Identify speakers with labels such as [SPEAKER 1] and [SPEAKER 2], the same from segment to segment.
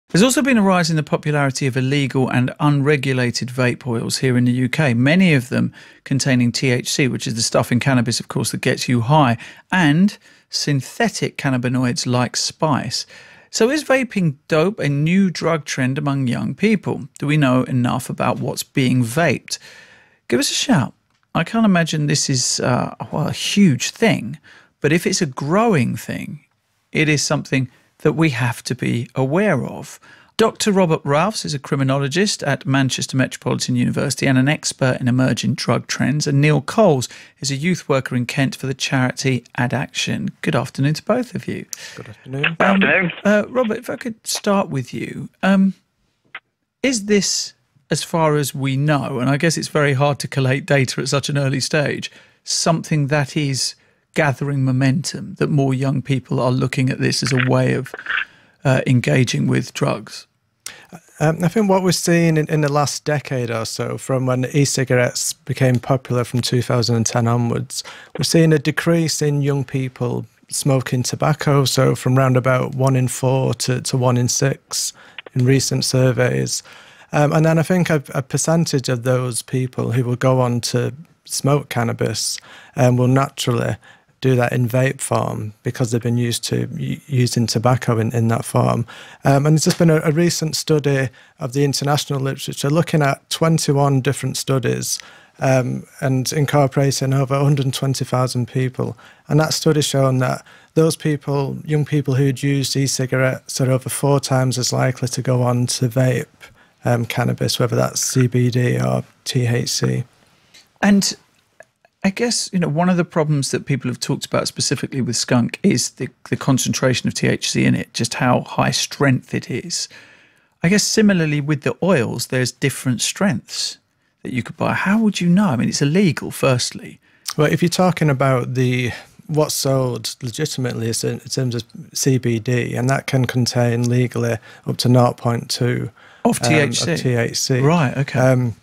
[SPEAKER 1] There's also been a rise in the popularity of illegal and unregulated vape oils here in the UK, many of them containing THC, which is the stuff in cannabis, of course, that gets you high, and synthetic cannabinoids like spice. So is vaping dope a new drug trend among young people? Do we know enough about what's being vaped? Give us a shout. I can't imagine this is a huge thing, but if it's a growing thing, it is something that we have to be aware of. Dr. Robert Ralphs is a criminologist at Manchester Metropolitan University and an expert in emerging drug trends. And Neil Coles is a youth worker in Kent for the charity Ad Action. Good afternoon to both of you.
[SPEAKER 2] Good afternoon.
[SPEAKER 3] Good afternoon.
[SPEAKER 1] Robert, if I could start with you. Is this, as far as we know, and I guess it's very hard to collate data at such an early stage, something that is gathering momentum, that more young people are looking at this as a way of engaging with drugs?
[SPEAKER 2] I think what we're seeing in the last decade or so, from when e-cigarettes became popular from 2010 onwards, we're seeing a decrease in young people smoking tobacco, so from round about 1 in 4 to 1 in 6 in recent surveys. And then I think a percentage of those people who will go on to smoke cannabis will naturally do that in vape form because they've been used to using tobacco in that form. And there's just been a recent study of the international literature looking at 21 different studies and incorporating over 120,000 people. And that study shown that those people, young people who'd used e-cigarettes, are over 4 times as likely to go on to vape cannabis, whether that's CBD or THC.
[SPEAKER 1] And I guess, one of the problems that people have talked about specifically with skunk is the concentration of THC in it, just how high strength it is. I guess similarly with the oils, there's different strengths that you could buy. How would you know? I mean, it's illegal, firstly.
[SPEAKER 2] Well, if you're talking about what's sold legitimately is in terms of CBD, and that can contain legally up to 0.2
[SPEAKER 1] of THC. Right, okay.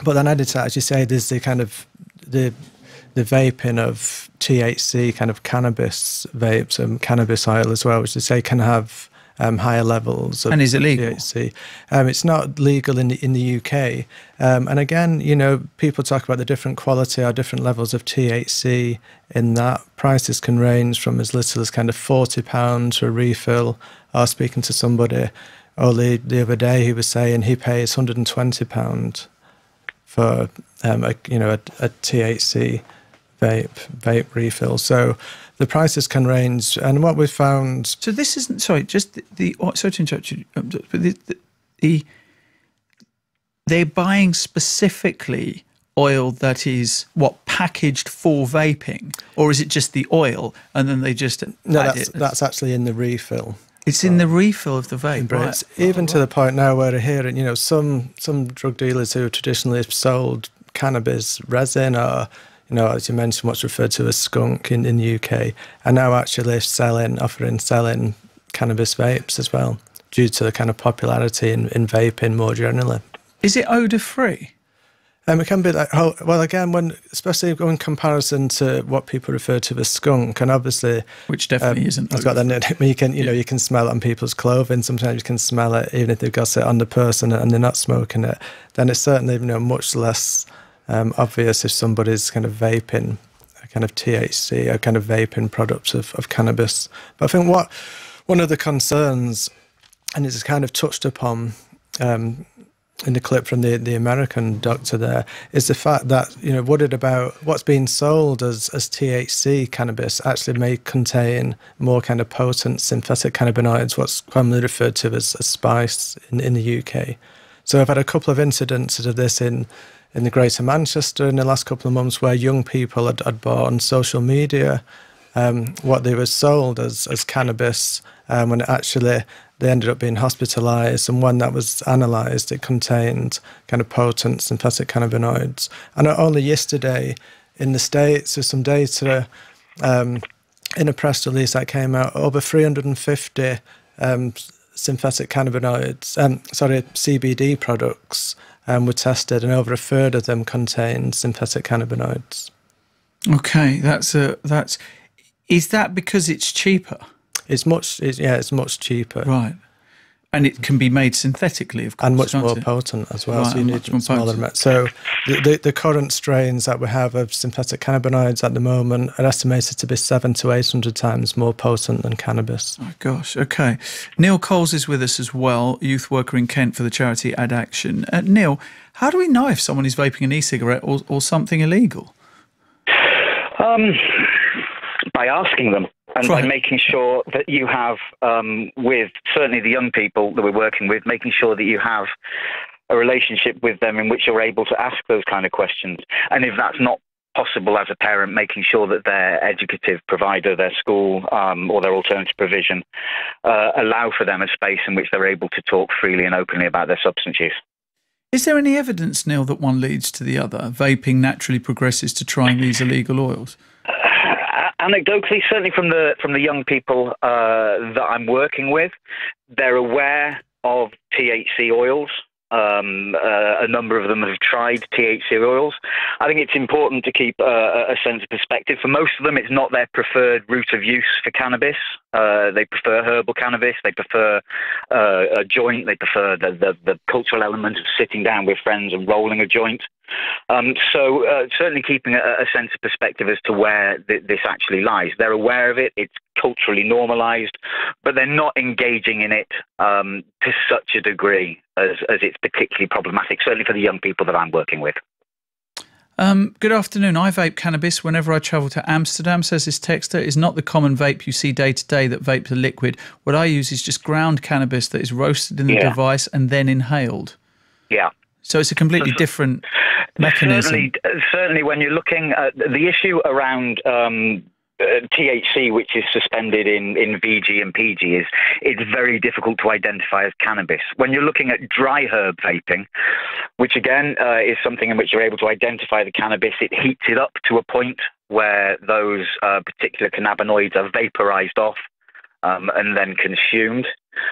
[SPEAKER 2] But then added to that, as you say, there's the kind of the vaping of THC, kind of cannabis vapes and cannabis oil as well, which they say can have higher levels of
[SPEAKER 1] and is it legal?
[SPEAKER 2] THC. It's not legal in the UK. And again, people talk about the different quality or different levels of THC in that. Prices can range from as little as kind of £40 for a refill. I was speaking to somebody only the other day who was saying he pays £120 for a THC vape refill. So the prices can range, and what we've found.
[SPEAKER 1] So this isn't sorry to interrupt you, but they're buying specifically oil that is packaged for vaping, or is it just the oil and then they just
[SPEAKER 2] that's actually in the refill.
[SPEAKER 1] It's in the refill of the vape, right?
[SPEAKER 2] Even to the point now where we're hearing, some drug dealers who traditionally have sold cannabis resin or, as you mentioned, what's referred to as skunk in the UK, are now actually offering selling cannabis vapes as well, due to the kind of popularity in vaping more generally.
[SPEAKER 1] Is it odour-free?
[SPEAKER 2] It can be like, well, again, especially in comparison to what people refer to as skunk, and obviously,
[SPEAKER 1] which definitely isn't.
[SPEAKER 2] It's got that. You can, you can smell it on people's clothing. Sometimes you can smell it even if they've got it on the person and they're not smoking it. Then it's certainly much less obvious if somebody's kind of vaping a kind of THC or kind of vaping products of cannabis. But I think one of the concerns, and it's kind of touched upon in the clip from the American doctor there, is the fact that, worried about what's being sold as THC cannabis actually may contain more kind of potent synthetic cannabinoids, what's commonly referred to as spice in the UK. So I've had a couple of incidences of this in the Greater Manchester in the last couple of months, where young people had bought on social media what they were sold as cannabis, when actually they ended up being hospitalised, and when that was analysed, it contained kind of potent synthetic cannabinoids. And only yesterday in the States, there's some data in a press release that came out, over 350 synthetic cannabinoids, CBD products were tested, and over a third of them contained synthetic cannabinoids.
[SPEAKER 1] Okay, is that because it's cheaper?
[SPEAKER 2] It's much cheaper.
[SPEAKER 1] Right. And it can be made synthetically, of course.
[SPEAKER 2] And much more
[SPEAKER 1] it?
[SPEAKER 2] potent as well.
[SPEAKER 1] Right,
[SPEAKER 2] so you need smaller amounts. So the current strains that we have of synthetic cannabinoids at the moment are estimated to be 700 to 800 times more potent than cannabis.
[SPEAKER 1] Oh, gosh. Okay. Neil Coles is with us as well, youth worker in Kent for the charity Ad Action. Neil, how do we know if someone is vaping an e-cigarette or something illegal?
[SPEAKER 3] By asking them. And by making sure that you have, with certainly the young people that we're working with, making sure that you have a relationship with them in which you're able to ask those kind of questions. And if that's not possible as a parent, making sure that their educative provider, their school or their alternative provision, allow for them a space in which they're able to talk freely and openly about their substance use.
[SPEAKER 1] Is there any evidence, Neil, that one leads to the other? Vaping naturally progresses to trying these illegal oils?
[SPEAKER 3] Anecdotally, certainly from the young people that I'm working with, they're aware of THC oils. A number of them have tried THC oils. I think it's important to keep a sense of perspective. For most of them, it's not their preferred route of use for cannabis. They prefer herbal cannabis. They prefer a joint. They prefer the cultural element of sitting down with friends and rolling a joint. So certainly keeping a sense of perspective as to where this actually lies. They're aware of it. It's culturally normalized, but they're not engaging in it to such a degree as it's particularly problematic, certainly for the young people that I'm working with.
[SPEAKER 1] Good afternoon. I vape cannabis whenever I travel to Amsterdam, says this texter. It's not the common vape you see day to day that vapes are liquid. What I use is just ground cannabis that is roasted in the device and then inhaled.
[SPEAKER 3] Yeah.
[SPEAKER 1] So it's a completely different mechanism.
[SPEAKER 3] Certainly when you're looking at the issue around THC, which is suspended in VG and PG, it's very difficult to identify as cannabis. When you're looking at dry herb vaping, which again is something in which you're able to identify the cannabis, it heats it up to a point where those particular cannabinoids are vaporized off and then consumed.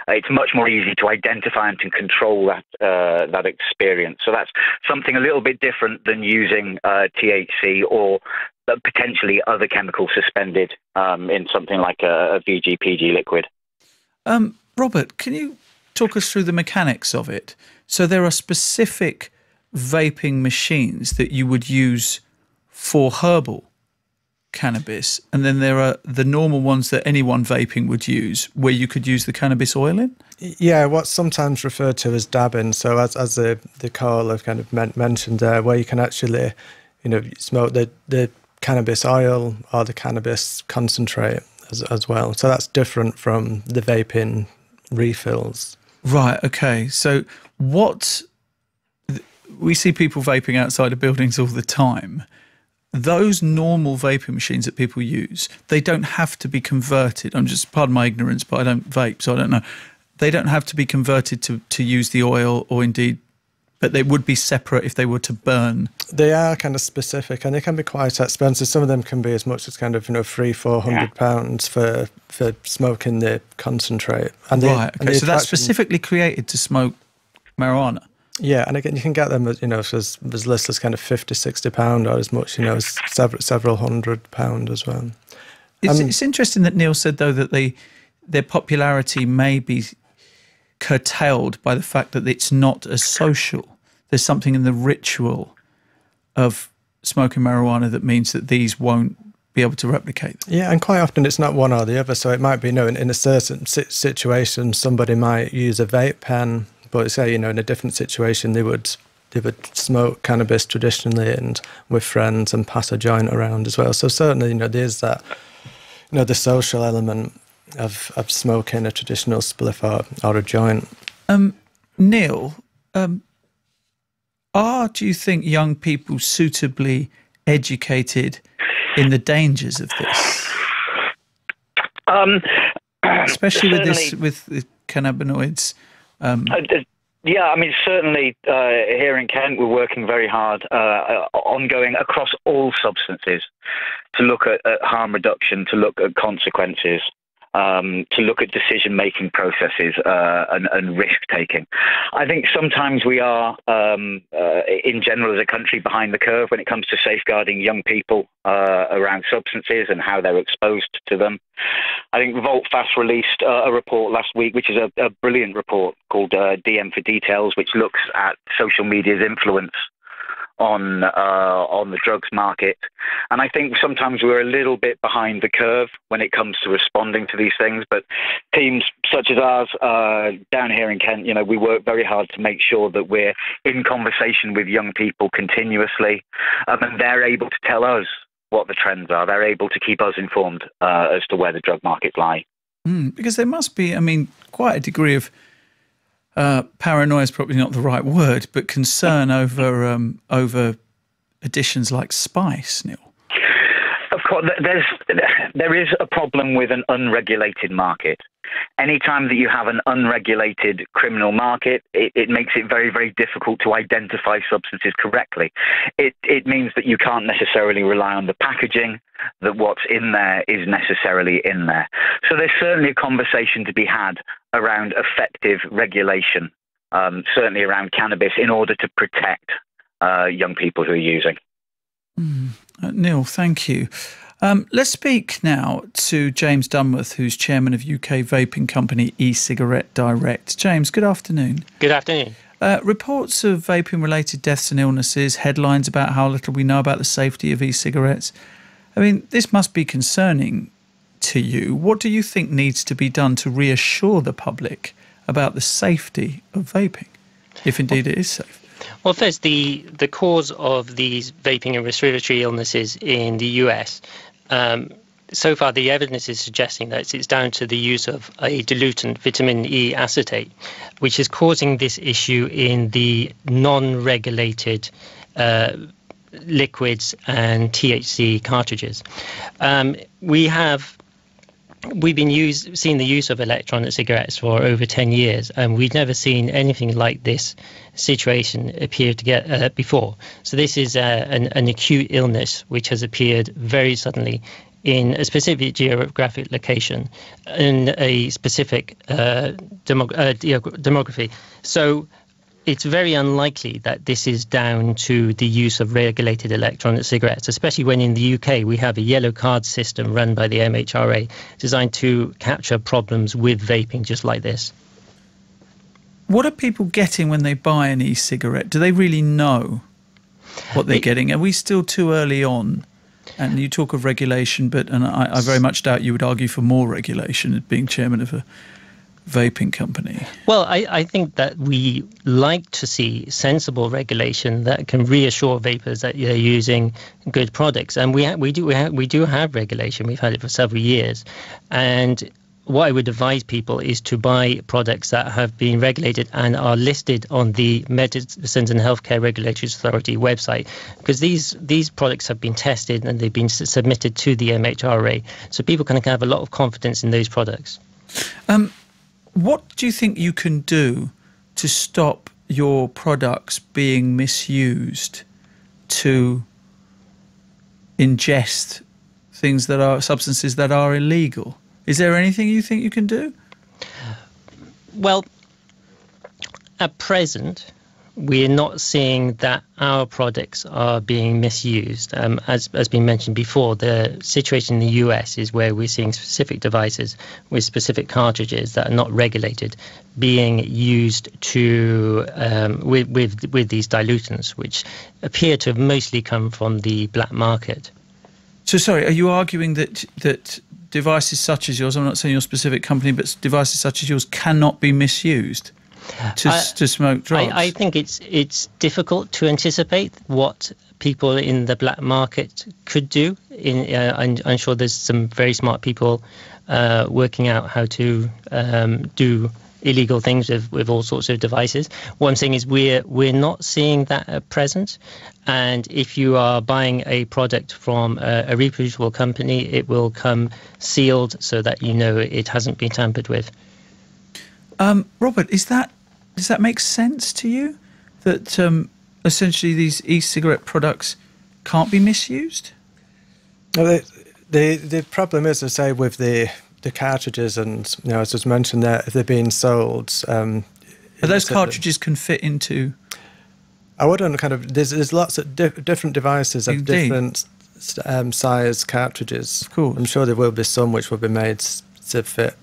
[SPEAKER 3] It's much more easy to identify and to control that experience. So that's something a little bit different than using THC or potentially other chemicals suspended in something like a VG-PG liquid.
[SPEAKER 1] Robert, can you talk us through the mechanics of it? So there are specific vaping machines that you would use for herbal cannabis, and then there are the normal ones that anyone vaping would use where you could use the cannabis oil in?
[SPEAKER 2] Yeah, what's sometimes referred to as dabbing. So as the caller kind of mentioned there, where you can actually, smoke the cannabis oil or the cannabis concentrate as well. So that's different from the vaping refills. Right,
[SPEAKER 1] okay. So we see people vaping outside of buildings all the time. Those normal vaping machines that people use, they don't have to be converted. Pardon my ignorance, but I don't vape, so I don't know. They don't have to be converted to use the oil, or indeed, but they would be separate if they were to burn.
[SPEAKER 2] They are kind of specific, and they can be quite expensive. Some of them can be as much as kind of £300-400 for smoking the concentrate. And
[SPEAKER 1] right. Okay. So that's specifically created to smoke marijuana.
[SPEAKER 2] Yeah, and again, you can get them as as little as kind of £50-60, or as much as several £100 as well.
[SPEAKER 1] It's interesting that Neil said though that their popularity may be curtailed by the fact that it's not as social. There's something in the ritual of smoking marijuana that means that these won't be able to replicate them.
[SPEAKER 2] Yeah, and quite often it's not one or the other. So it might be, in a certain situation, somebody might use a vape pen, but say, in a different situation, they would smoke cannabis traditionally and with friends and pass a joint around as well. So certainly, there's that, the social element of smoking a traditional spliff or a joint.
[SPEAKER 1] Neil, do you think young people suitably educated in the dangers of this? Especially with the cannabinoids.
[SPEAKER 3] Yeah, certainly here in Kent, we're working very hard, ongoing across all substances, to look at harm reduction, to look at consequences. to look at decision-making processes and risk-taking. I think sometimes we are, in general, as a country, behind the curve when it comes to safeguarding young people around substances and how they're exposed to them. I think VoltFast released a report last week, which is a brilliant report called DM for Details, which looks at social media's influence on the drugs market. And I think sometimes we're a little bit behind the curve when it comes to responding to these things. But teams such as ours down here in Kent, we work very hard to make sure that we're in conversation with young people continuously, and they're able to tell us what the trends are. They're able to keep us informed as to where the drug markets lie.
[SPEAKER 1] Because there must be, quite a degree of paranoia is probably not the right word, but concern over additions like spice, Neil.
[SPEAKER 3] Of course, there is a problem with an unregulated market. Anytime that you have an unregulated criminal market, it makes it very, very difficult to identify substances correctly. It means that you can't necessarily rely on the packaging, that what's in there is necessarily in there. So there's certainly a conversation to be had around effective regulation, certainly around cannabis, in order to protect young people who are using.
[SPEAKER 1] Neil, thank you. Let's speak now to James Dunworth, who's chairman of UK vaping company e-Cigarette Direct. James, good afternoon.
[SPEAKER 4] Good afternoon.
[SPEAKER 1] Reports of vaping-related deaths and illnesses, headlines about how little we know about the safety of e-cigarettes. This must be concerning to you. What do you think needs to be done to reassure the public about the safety of vaping, if indeed it is safe?
[SPEAKER 4] Well, first, the cause of these vaping and respiratory illnesses in the US, so far the evidence is suggesting that it's down to the use of a diluent, vitamin E acetate, which is causing this issue in the non-regulated liquids and THC cartridges. We've been seeing the use of electronic cigarettes for over 10 years, and we've never seen anything like this situation appear to get before. So this is an acute illness which has appeared very suddenly in a specific geographic location, in a specific demography. So it's very unlikely that this is down to the use of regulated electronic cigarettes, especially when in the UK we have a yellow card system run by the MHRA designed to capture problems with vaping just like this. What
[SPEAKER 1] are people getting when they buy an e-cigarette? Do they really know what they're getting? Are we still too early on? And you talk of regulation, and I very much doubt you would argue for more regulation as being chairman of a vaping company.
[SPEAKER 4] Well, I think that we like to see sensible regulation that can reassure vapers that they're using good products, and we do have regulation. We've had it for several years, and what I would advise people is to buy products that have been regulated and are listed on the Medicines and Healthcare Regulatory Authority website, because these products have been tested and they've been submitted to the MHRA, so people can have a lot of confidence in those products.
[SPEAKER 1] What do you think you can do to stop your products being misused to ingest substances that are illegal? Is there anything you think you can do?
[SPEAKER 4] Well, at present, we're not seeing that our products are being misused. As been mentioned before, the situation in the US is where we're seeing specific devices with specific cartridges that are not regulated being used to with these dilutants, which appear to have mostly come from the black market.
[SPEAKER 1] So, sorry, are you arguing that devices such as yours, I'm not saying your specific company, but devices such as yours cannot be misused to smoke drugs?
[SPEAKER 4] I think it's difficult to anticipate what people in the black market could do. I'm sure there's some very smart people working out how to do illegal things with all sorts of devices. What I'm saying is we're not seeing that at present. And if you are buying a product from a reproducible company, it will come sealed so that you know it hasn't been tampered with.
[SPEAKER 1] Robert, does that make sense to you? That essentially these e-cigarette products can't be misused?
[SPEAKER 2] Well, the problem is, I say, with the the cartridges, and as was mentioned there, if they're being sold,
[SPEAKER 1] but those cartridges can fit into.
[SPEAKER 2] I wouldn't kind of. There's lots of different devices of different size cartridges.
[SPEAKER 1] Of course,
[SPEAKER 2] I'm sure there will be some which will be made to fit,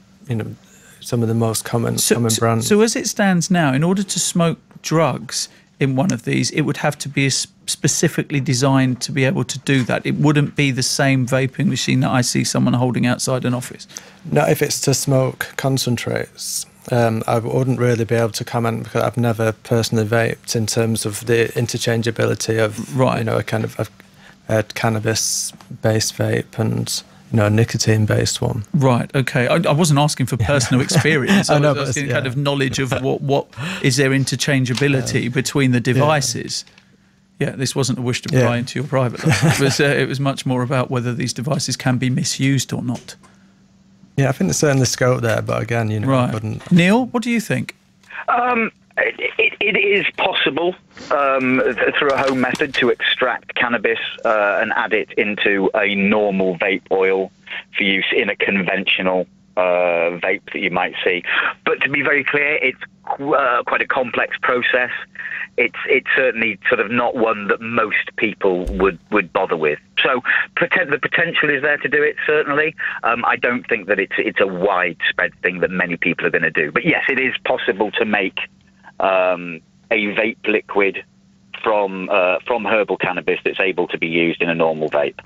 [SPEAKER 2] some of the most common brands.
[SPEAKER 1] So as it stands now, in order to smoke drugs in one of these, it would have to be specifically designed to be able to do that. It wouldn't be the same vaping machine that I see someone holding outside an office.
[SPEAKER 2] Not if it's to smoke concentrates. I wouldn't really be able to comment because I've never personally vaped in terms of the interchangeability of a kind of a cannabis-based vape and a nicotine-based one. Right.
[SPEAKER 1] Okay. I wasn't asking for personal experience. I was asking kind of knowledge of what is there interchangeability between the devices. Yeah, this wasn't a wish to pry into your private life. It was much more about whether these devices can be misused or not.
[SPEAKER 2] Yeah, I think there's certainly scope there, but again, I wouldn't.
[SPEAKER 1] Neil, what do you think?
[SPEAKER 3] It is possible through a home method to extract cannabis and add it into a normal vape oil for use in a conventional vape that you might see. But to be very clear, it's quite a complex process. It's certainly sort of not one that most people would bother with. So the potential is there to do it, certainly. I don't think that it's a widespread thing that many people are going to do. But yes, it is possible to make a vape liquid from herbal cannabis that's able to be used in a normal vape.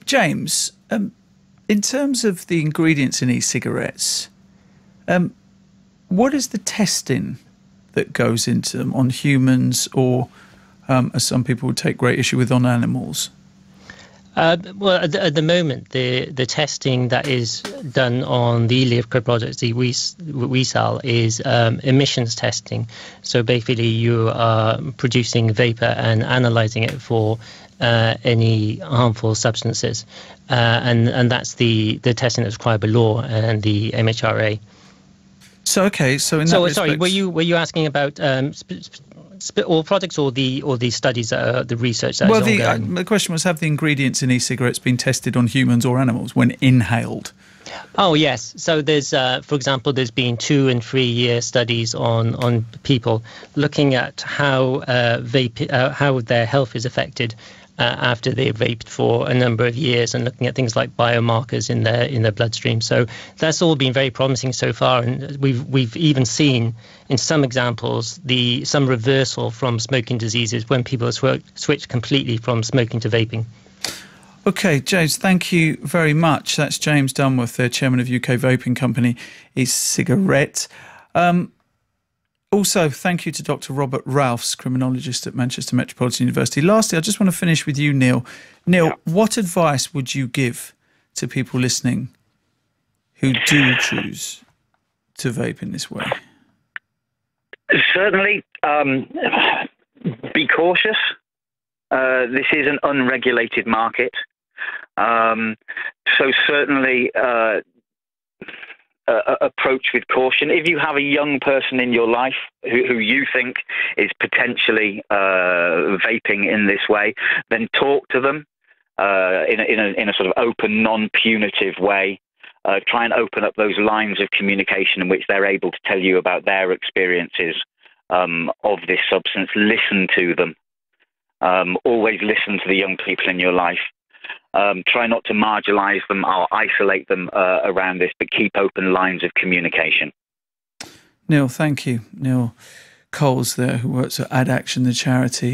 [SPEAKER 1] James, in terms of the ingredients in e-cigarettes, what is the testing that goes into them on humans or, as some people would take great issue with, on animals?
[SPEAKER 4] Well, at the moment, the testing that is done on the e-liquid products that we sell is emissions testing. So basically, you are producing vapor and analysing it for any harmful substances, and that's the testing that's required by law and the MHRA.
[SPEAKER 1] So okay, so in that respect,
[SPEAKER 4] sorry, were you asking about all products or the studies, the research that is ongoing?
[SPEAKER 1] The question was, have the ingredients in e-cigarettes been tested on humans or animals when inhaled?
[SPEAKER 4] Oh yes. So there's, for example, there's been 2- and 3-year studies on people looking at how how their health is affected after they've vaped for a number of years, and looking at things like biomarkers in their bloodstream. So that's all been very promising so far, and we've even seen in some examples some reversal from smoking diseases when people have switched completely from smoking to vaping.
[SPEAKER 1] Okay, James, thank you very much. That's James Dunworth, the chairman of UK vaping company e-cigarette. Also, thank you to Dr. Robert Ralphs, criminologist at Manchester Metropolitan University. Lastly, I just want to finish with you, Neil. Neil, what advice would you give to people listening who do choose to vape in this way?
[SPEAKER 3] Certainly, be cautious. This is an unregulated market. So certainly approach with caution. If you have a young person in your life who you think is potentially vaping in this way, then talk to them in a sort of open, non-punitive way. Try and open up those lines of communication in which they're able to tell you about their experiences of this substance. Listen to them. Always listen to the young people in your life. Try not to marginalise them or isolate them around this, but keep open lines of communication.
[SPEAKER 1] Neil, thank you. Neil Coles there, who works at Ad Action, the charity.